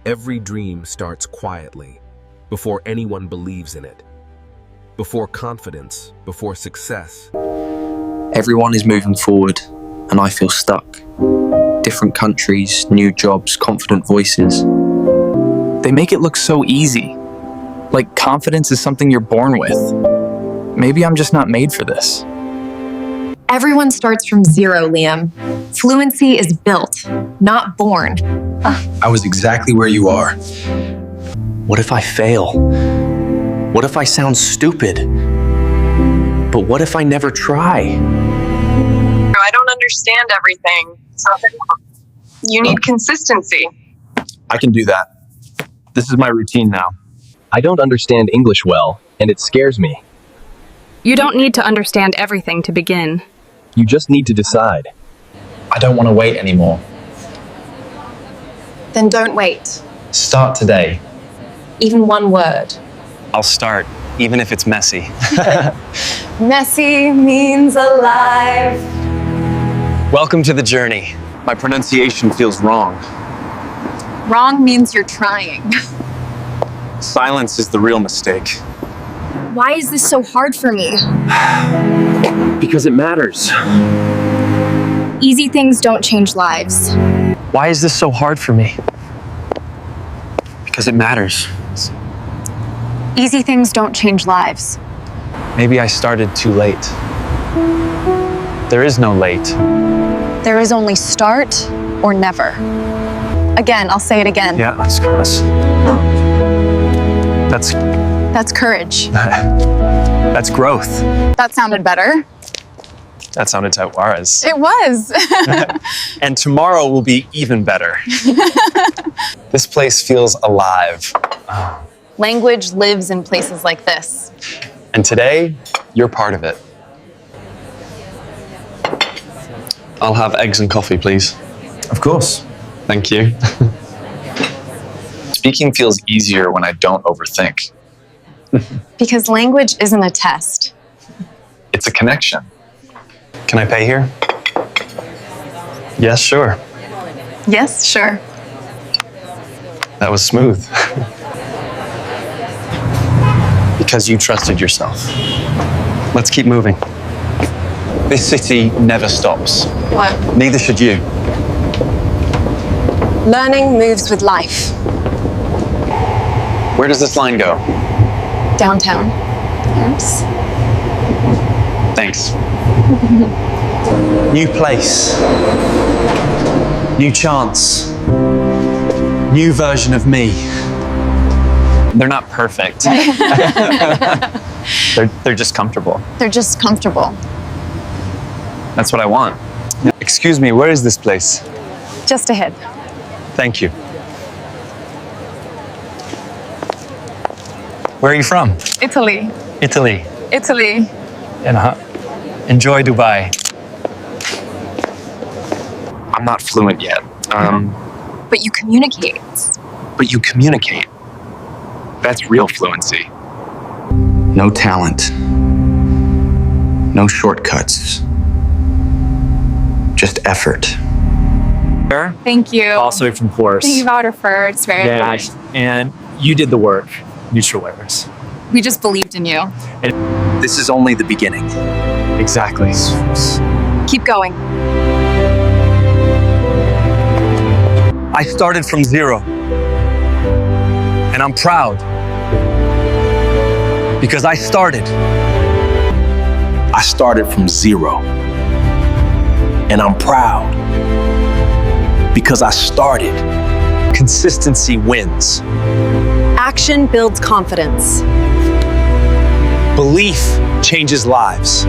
Every dream starts quietly, before anyone believes in it. Before confidence, before success. Everyone is moving forward, and I feel stuck. Different countries, new jobs, confident voices. They make it look so easy. Like confidence is something you're born with. Maybe I'm just not made for this. Everyone starts from zero, Liam. Fluency is built, not born. I was exactly where you are. What if I fail? What if I sound stupid? But what if I never try? I don't understand everything. You need consistency. I can do that. This is my routine now. I don't understand English well, and it scares me. You don't need to understand everything to begin. You just need to decide. I don't want to wait anymore. Then don't wait. Start today. Even one word. I'll start, even if it's messy. Messy means alive. Welcome to the journey. My pronunciation feels wrong. Wrong means you're trying. Silence is the real mistake. Why is this so hard for me? Because it matters. Easy things don't change lives. Why is this so hard for me? Because it matters. Easy things don't change lives. Maybe I started too late. There is no late. There is only start or never. Again, I'll say it again. Yeah, that's That's courage. that's growth. That sounded better. That sounded Taiwaras. It was. And tomorrow will be even better. This place feels alive. Language lives in places like this. And today, you're part of it. I'll have eggs and coffee, please. Of course. Thank you. Speaking feels easier when I don't overthink. Because language isn't a test. It's a connection. Can I pay here? Yes, sure. Yes, sure. That was smooth. Because you trusted yourself. Let's keep moving. This city never stops. What? Neither should you. Learning moves with life. Where does this line go? Downtown. Yes. Thanks. New place. New chance. New version of me. They're not perfect. they're just comfortable. They're just comfortable. That's what I want. Excuse me, where is this place? Just ahead. Thank you. Where are you from? Italy. Italy. Italy. And enjoy Dubai. I'm not fluent yet. But you communicate. But you communicate. That's real fluency. No talent. No shortcuts. Just effort. Thank you. Also from Force. Thank you, Waterford. It's very nice. And you did the work, Neutral Airs. We just believed in you. This is only the beginning. Exactly. Keep going. I started from zero. And I'm proud. Because I started. I started from zero. And I'm proud. Because I started. Consistency wins. Action builds confidence. Belief changes lives.